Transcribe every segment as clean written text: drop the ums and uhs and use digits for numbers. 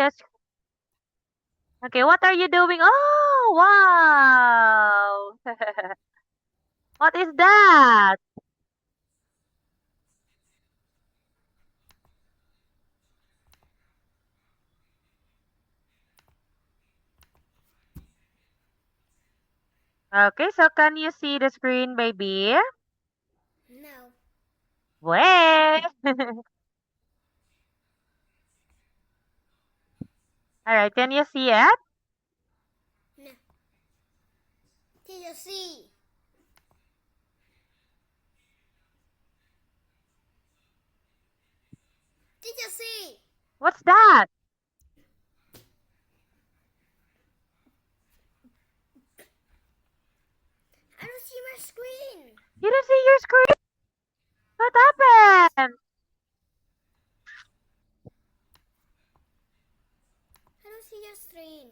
this. Okay, what are you doing? Oh, wow. What is that? Okay, so can you see the screen, baby? No. Wait. All right, can you see it? No. Teacher C. Teacher C. What's that? I don't see my screen. You didn't see your screen? What happened? I don't see your screen.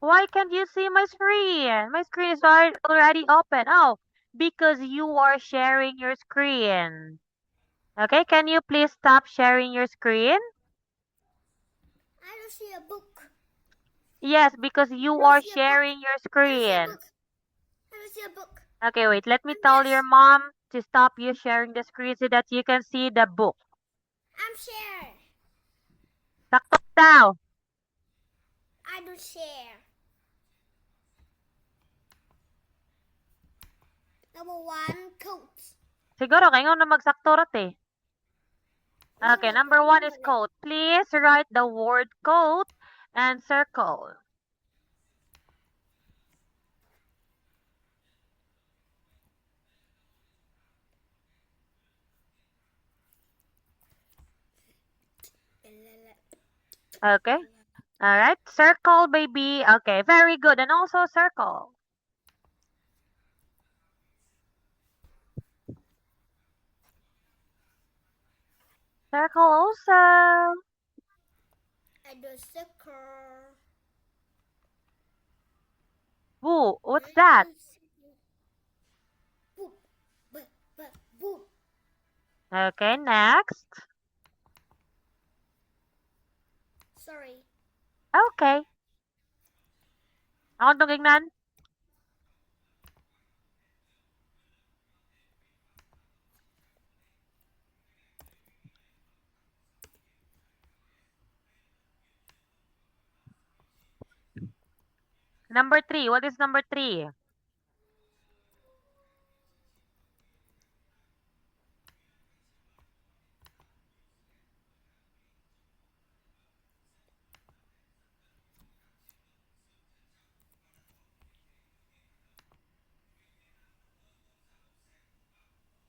Why can't you see my screen? My screen is already open. Oh, because you are sharing your screen. Okay, can you please stop sharing your screen? I don't see a book. Yes, because you I are don't see a book. sharing your I don't see a screen. book. I don't see a book. Okay, wait, let me I'm tell your this. mom to stop you sharing the screen so that you can see the book. I'm share. Sakto daw. I don't share. Number one, coats. Siguro, kayo na magsakto rat eh. Okay, number one is coat. Please write the word coat and circle. Okay. All right. Circle, baby. Okay, very good. And also circle. Circle also. I do circle. Woo. What's that? Boop. Boop. Okay, next. Sorry. Okay. Ako tugignan. Number three. What is number three?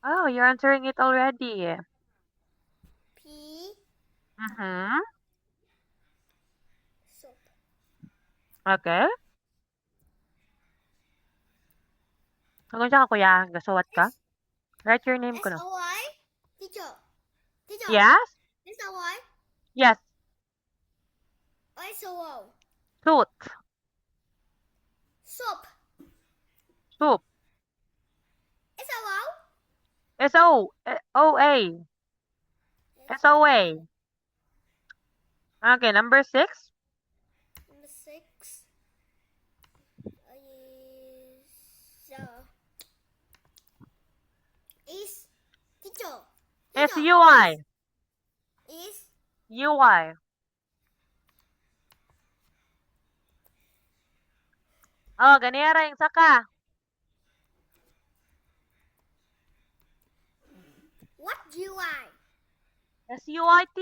Oh, you're answering it already. P. Mm-hmm. Soap. Okay. Kung siya ka kuya, gasuwat ka? S. Write your name ko na. S-O-Y. Teacher. Teacher. Yes? S-O-Y. Yes. S-O-O. Suit. Soap. Soup. S-O-O. S-O-O-A. S-O-A. Okay, number six. Number 6 is teacher. S-U-I. Is U-Y. Oh, ganira yung saka. what UI? S-U-I-T.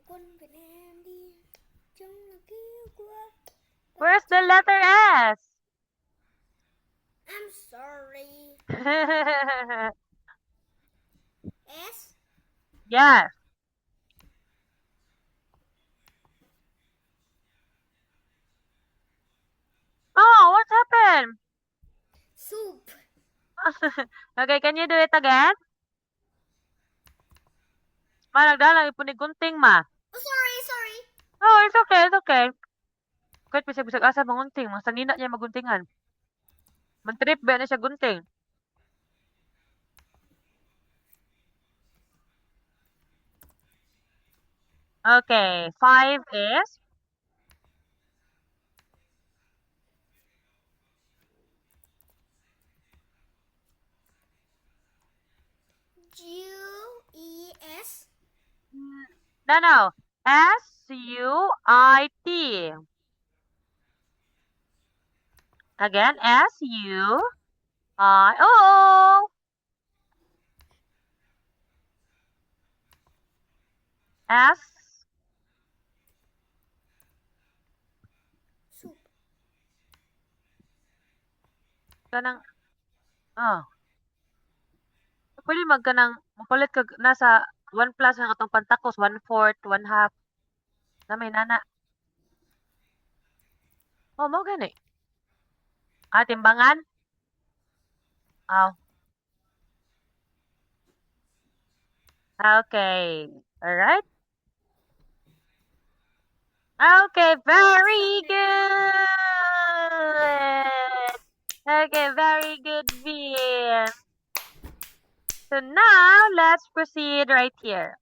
Quân Việt Nam đi chung là kêu qua. Where's the letter S? I'm sorry. S. Yes. Oh, what happened? Soup. Okay, can you do it again? Ma, nagdalang ipunig gunting, ma. Oh, sorry. Oh, it's okay, it's okay. Kahit bisag-bisag asa mangunting, masangina niya maguntingan. Mantrip ba na siya gunting? Okay, 5 is G-E-S. no. S-U-I-T. Again, S-U-I-O. S. Soup. Kanang, oh. Pwede magkanang, mapalit ka nasa 1 plus ang atong pantakos, 1/4, 1/2. Na may nana. Oh, mo gani. Ah, timbangan? Oh, okay. Alright. Okay, very good. Okay, very good, Vin. So now, let's proceed right here.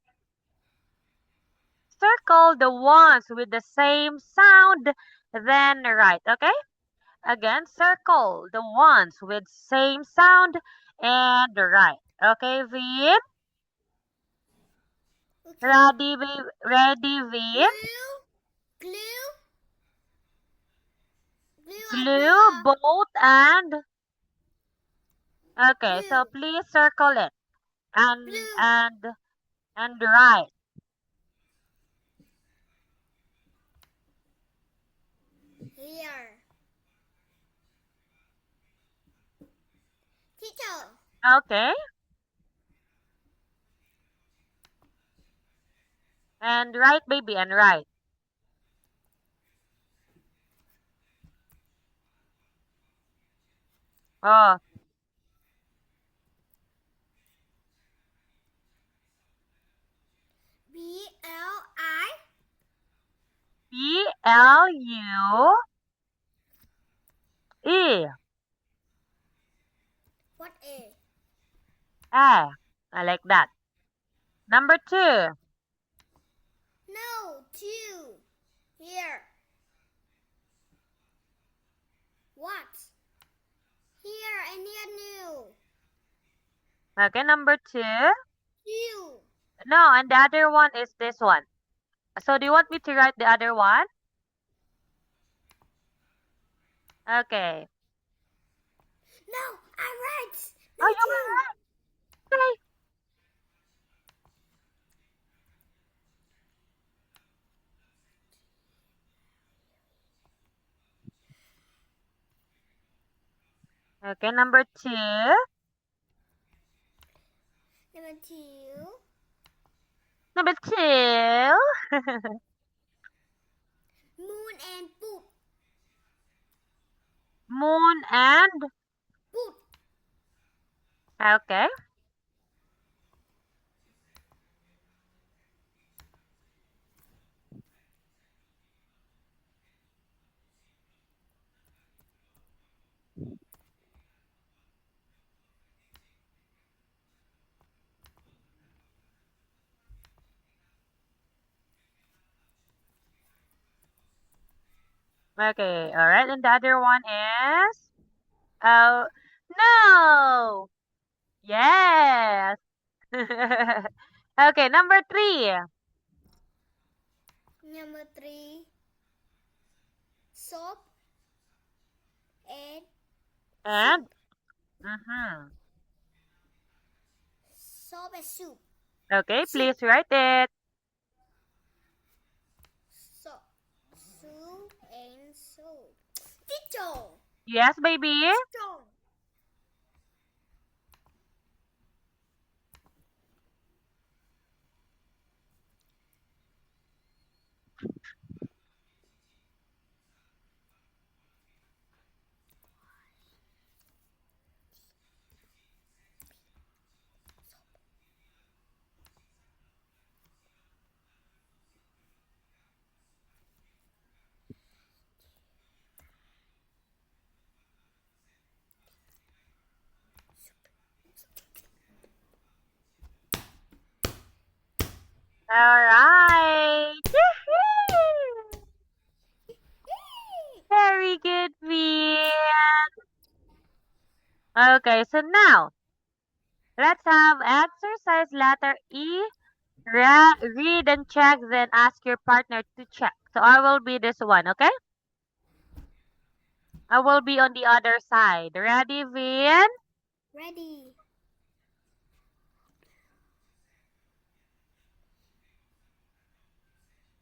Circle the ones with the same sound, then write, okay? Again, circle the ones with same sound and write. Okay, Vin? Okay. Ready, Vin? Glue. Glue, both, and... Okay, so Blue. please circle it. Blue. And write. Here. Teacher. Okay. And write, baby, and write. Oh, B-L-I. B-L-U-E. What A? Ah, I like that. Number 2. No, 2. Here. What? Here, I need a new. Okay, number 2. 2. No, and the other one is this one. So do you want me to write the other one? Okay. No, I right. Oh, you were right. Okay. Okay, number 2. Number 2. Number 2. Moon and poop. Moon and... Poop. Okay. Okay, alright. And the other one is... Oh, no! Yes! Okay, number 3. Number 3. Soap and And? soup. Mm-hmm. Soap and soup. Okay, Soup. please write it. Soap. Soup and soap. Teacher. Yes, baby? Teacher. All right. Yee-hoo! Very good, Vin. Okay, so now let's have exercise letter E. Read and check, then ask your partner to check. So I will be this one, okay? I will be on the other side. Ready, Vin? Ready.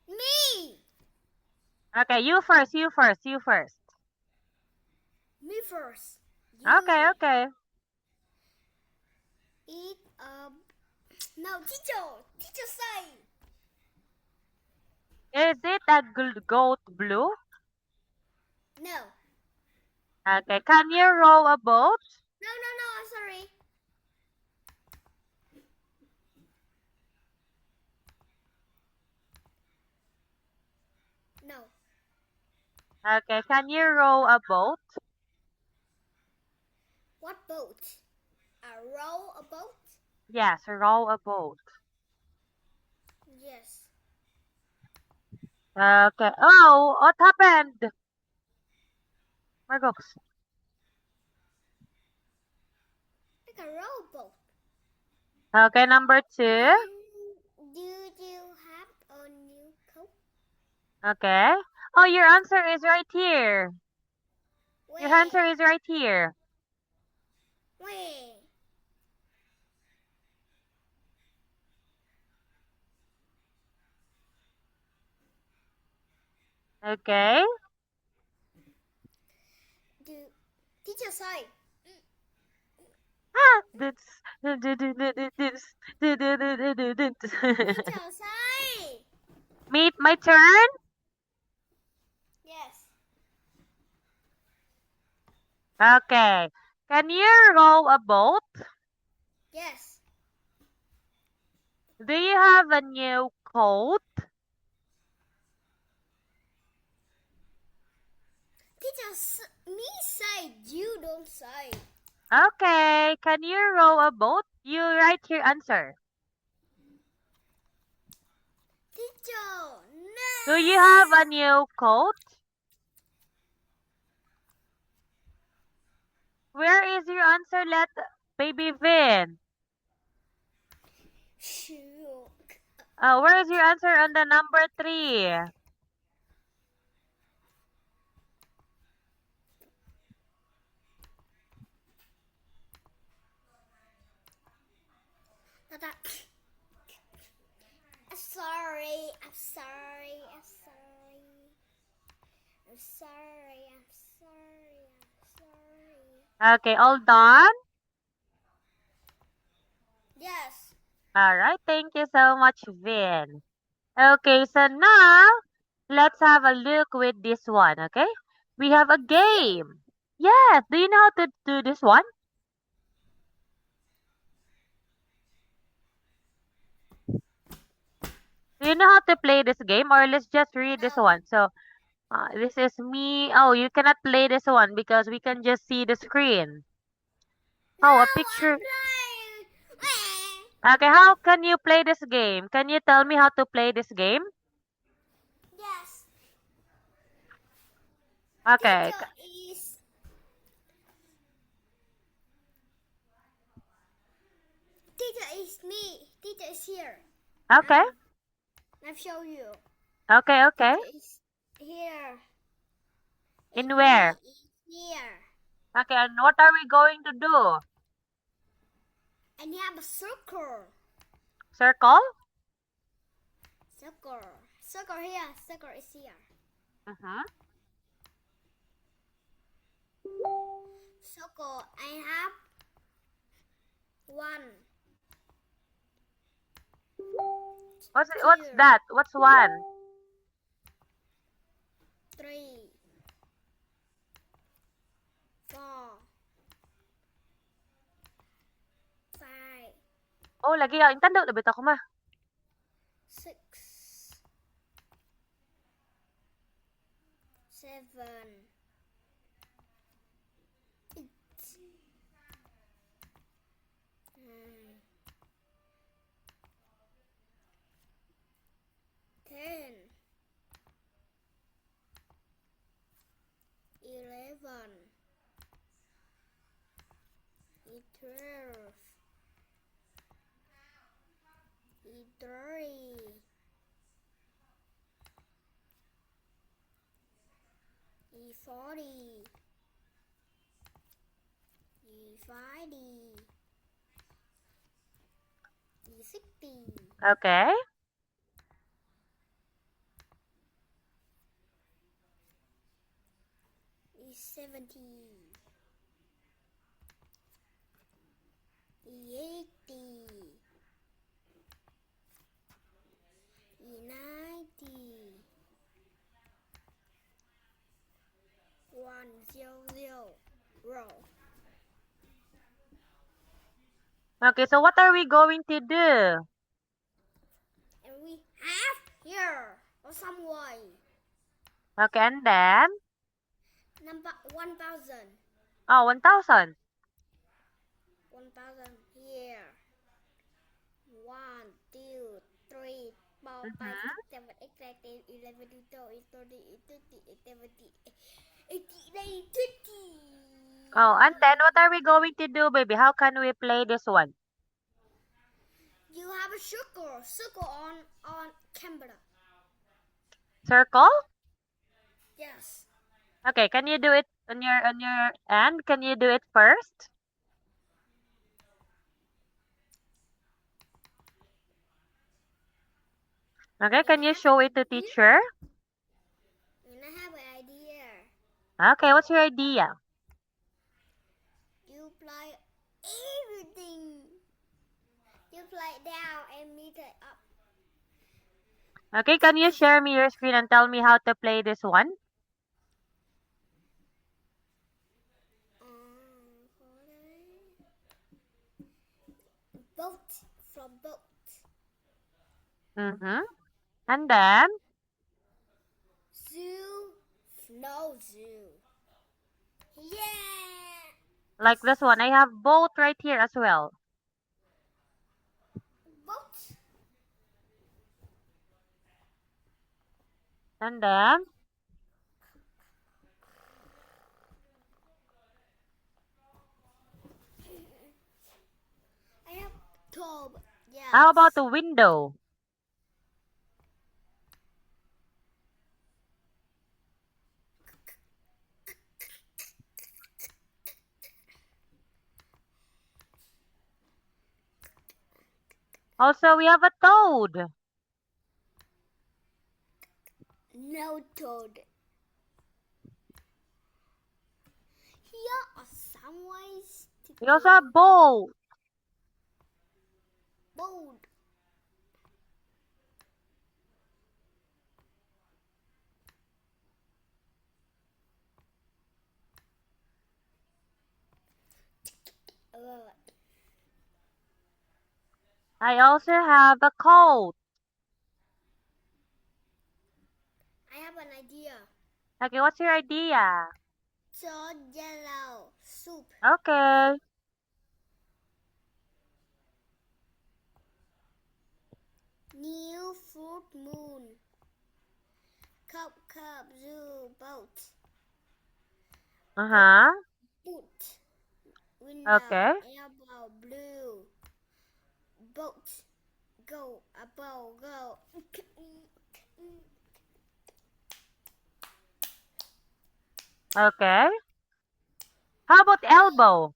Me. Okay, you first, you first, you first. Me first. Okay, You. okay. Eat up. No, teacher. Teacher say. Is it a goat blue? No. Okay, can you row a boat? No, no, no. I'm sorry. No. Okay, can you row a boat? What boat? A row a boat? Yes, row a boat. Yes. Okay. Oh, what happened? Margox. Like a row boat. Okay, number 2. Do you have a new coat? Okay. Oh, your answer is right here. Your answer Where? is right here. Where? Okay. Do teacher say? Ah, this. Teacher say? Meet my turn. Yes. Okay. Can you row a boat? Yes. Do you have a new coat? Teacher, me say. You don't say. Okay. Can you row a boat? You write your answer. Teacher, Do you have a no. new coat? Where is your answer? Let baby Vin. Shook. Where is your answer on the number 3? Tata. I'm sorry. I'm sorry. I'm sorry. I'm sorry. I'm sorry. I'm sorry. Okay, all done? Yes. Alright, thank you so much, Vin. Okay, so now, let's have a look with this one, okay? We have a Game. game. Yes, do you know how to do this one? Do you know how to play this game? Or let's just read this No. one. So, this is me. Oh, you cannot play this one because we can just see the screen. No, Oh, a I'm picture. playing. Okay, how can you play this game? Can you tell me how to play this game? Yes. Okay. Teacher is. Teacher is me. Teacher is here. Okay. I'll show you. Okay, okay. Teacher is here. In And me where? is here. Okay, and what are we going to do? And you have a circle. Circle? Circle. Circle here. Circle is here. Mm-hmm. Circle. I have 1, What's 2, that? What's 1? 3, 4, 5, Oh, lagi ang tanda na bitaw ko ma. 6, 7, 8, 9, 11, E12, E3, E40, E50, E60, Okay. E70, E80, E90, 100. Okay, so what are we going to do? And we have here or some way. Okay, and then? Number 1000. Oh, 1,000. 1000 here. 1, 2, 3, 4, 5, Mm-hmm. 6, 7, 8, 9, 10, 11, 12, 13, 14, 15, 16, 17, 18, 19, 20. Oh, and then what are we going to do, baby? How can we play this one? You have a circle on camera. Circle? Yes. Okay, can you do it on your end? Can you do it first? Okay, can you show it to teacher? And I have an idea. Okay, what's your idea? You play everything. You play down and meet it up. Okay, can you share me your screen and tell me how to play this one? Boat from boat. Mm-hmm. And then, Zoo. No zoo. Yeah. like this one, I have both right here as well. Boat. And then, I have tub. Yes. how about the window? Also, we have a toad. No toad. Here are some ways to We also have boat. boat. I also have a coat. I have an idea. Okay, what's your idea? So yellow soup. Okay. New fruit moon. Cup zoo boat. Uh-huh. Boot. Window. Okay. Elbow blue. Boat. Go. Above. Go. Okay. How about elbow?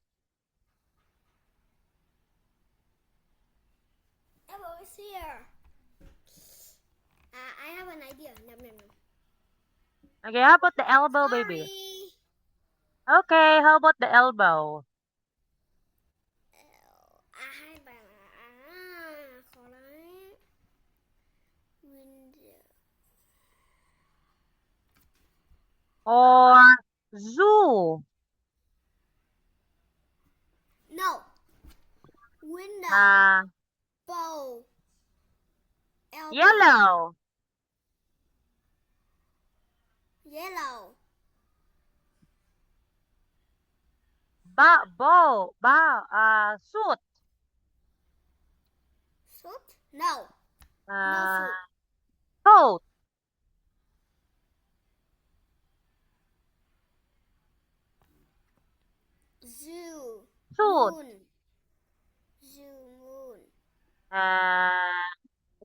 Elbow is here. I have an idea. No. Okay, how about the elbow, baby? Okay, how about the elbow? Hai bạn khó đấy. Window. Or zoo? No. Window. Bow. Elbow. Yellow. Yellow. Suit. Suit? No. No Uh, suit. coat. Suit. Moon. Zoo moon.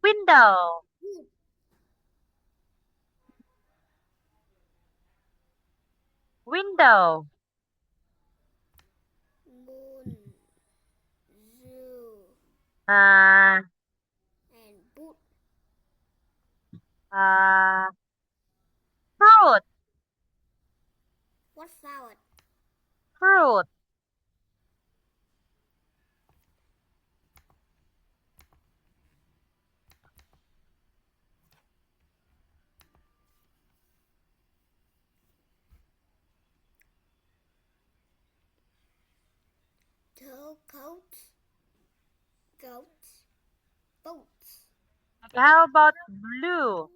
Window. Wood. Window. Moon. Zoo. Uh, And boot. Fruit. What flower? Fruit. Toe coats. Goats. Boats. Okay, how about blue?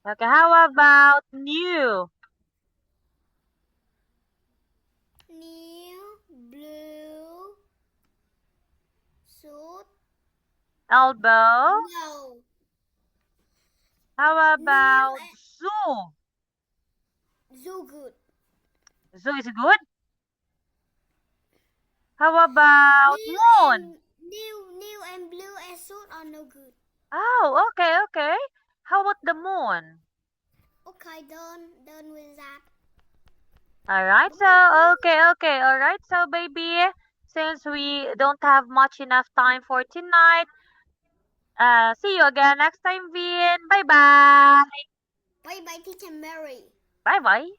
Okay, how about new? New. Blue. Suit. Elbow. No. How New about zoo? zoo good. Zoo is good. How about moon? New and blue and suit are no good. Oh, okay, okay. How about the moon? Okay, done with that. Alright, so, okay. Alright, so, baby, since we don't have much enough time for tonight, see you again next time, Vin. Bye-bye. Bye bye, Teacher Mary. Bye-bye.